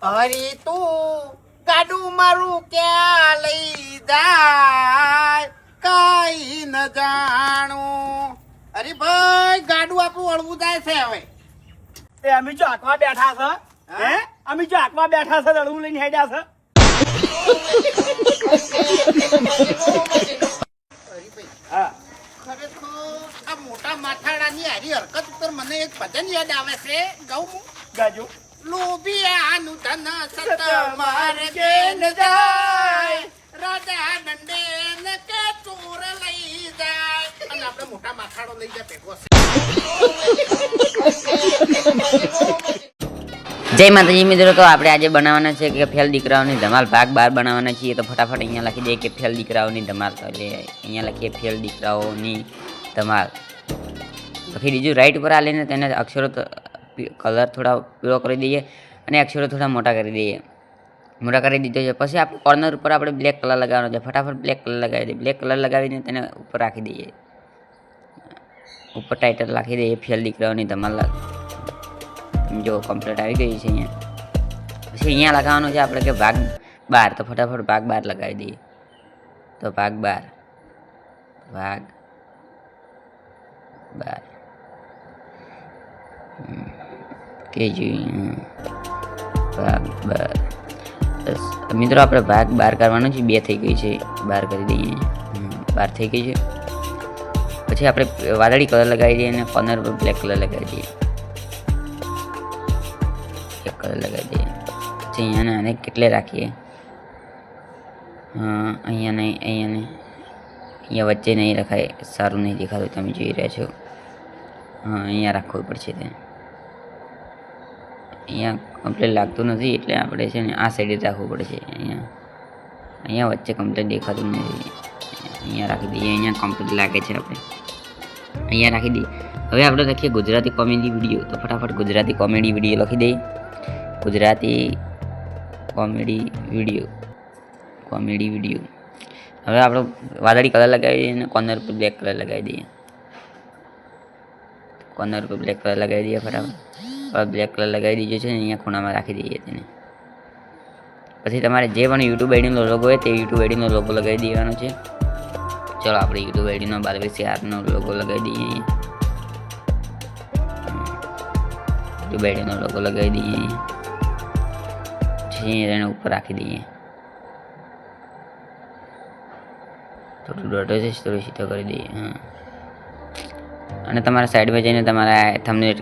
અરે તું ગાડું મારું ક્યાં લઈ જાય કઈ ન જાણું. અરે ભાઈ ગાડું આપણું અળવું જાય છે હવે. એ અમે જો આંકવા બેઠા છે હે અમે જો આંકવા બેઠા છે દડું લઈને હેડ્યા છે. અરે ભાઈ હા ખરેખર આ મોટા માથાડાની હારી હરકત ઉપર મને એક ભજન યાદ આવે છે. ગાઉં હું. ગાજો લોભિયાનું ધન સત માર્ગે ન જાય રાજા દંડે ને કે ચોર લઈ જાય અને આપણે મોટા માથાડો લઈ જાય ભેગો છે. જય માતાજી મિત્રો. તો આપણે આજે બનાવવાના છે કે ફેલ દીકરાઓની ધમાલ ભાગ 12 બનાવવાના છીએ. તો ફટાફટ અહીંયા લખી દઈએ કે ફેલ દીકરાઓની ધમાલ. એટલે અહીંયા લખીએ ફેલ દીકરાઓની ધમાલ. પછી બીજું રાઈટ ઉપર આવીને તેને અક્ષરો કલર થોડા પીળો કરી દઈએ અને અક્ષરો થોડા મોટા કરી દઈએ. મોટા કરી દીધો છે પછી આપણે કોર્નર ઉપર આપણે બ્લેક કલર લગાવવાનો છે. ફટાફટ બ્લેક કલર લગાવી દઈએ. બ્લેક કલર લગાવીને તેને ઉપર રાખી દઈએ. ઉપર ટાઇટલ રાખી દઈએ ફેલ દીકરાઓની ધમાલ. જો કમ્પ્લીટ આવી ગઈ છે અહીંયા. પછી અહીંયા લગાવવાનું છે આપણે કે ભાગ 12. તો ફટાફટ ભાગ 12 લગાવી દઈએ. તો ભાગ 12 ભાગ 12 કે જોઈએ ભાગ 12. મિત્રો આપણે ભાગ 12 કરવાનો છે. 2 થઈ ગઈ છે 12 કરી દઈએ. 12 થઈ ગઈ છે. પછી આપણે વાદળી કલર લગાવી દઈએ અને કોર્નર પર બ્લેક કલર લગાવી દઈએ. કલર લગાવી દઈએ. પછી અહીંયાને આને કેટલે રાખીએ. હા અહીંયા નહીં અહીંયા નહીં અહીંયા વચ્ચે નહીં રખાય. સારું નહીં દેખાતું તમે જોઈ રહ્યા છો. હા અહીંયા રાખવું પડશે. તે અહીંયા કમ્પ્લીટ લાગતું નથી એટલે આપણે છે ને આ સાઈડે રાખવું પડશે. અહીંયા વચ્ચે કમ્પ્લીટ દેખાતું નથી. અહીંયા રાખી દઈએ. અહીંયા કમ્પ્લીટ લાગે છે. આપણે અહીંયા રાખી દઈએ. હવે આપણે લખીએ ગુજરાતી કોમેડી વિડીયો. તો ફટાફટ ગુજરાતી કોમેડી વિડીયો લખી દઈએ. Gujarati comedy video. હવે આપણે વાદળી કલર લગાવી દઈએ અને કોર્નર પર બ્લેક કલર લગાવી દઈએ. કોર્નર પર બ્લેક કલર લગાવી દઈએ. ફટાફટ બ્લેક કલર લગાવી દીધો છે ને અહીંયા ખૂણામાં રાખી દઈએ તેને. પછી તમારે જે પણ યુટ્યુબ આઈડીનો લોગો હોય તે યુટ્યુબ આઈડીનો લોગો લગાવી દેવાનો છે. ચલો આપણે યુટ્યુબ આઈડીનો 12VCRનો લોગો લગાવી દઈએ. યુટ્યુબ આઈડીનો લોગો લગાવી દઈએ. એને ઉપર રાખી દઈએ. થોડું ડોટો છે થોડું સીધો કરી દઈએ. હા અને તમારા સાઈડમાં જઈને તમારા થંબનેલ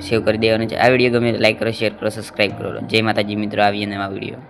સેવ કરી દેવાનું છે. આ વિડીયો ગમે તો લાઈક કરો, શેર કરો, સબસ્ક્રાઈબ કરો. જય માતાજી મિત્રો. આવીએ નવા વિડીયો.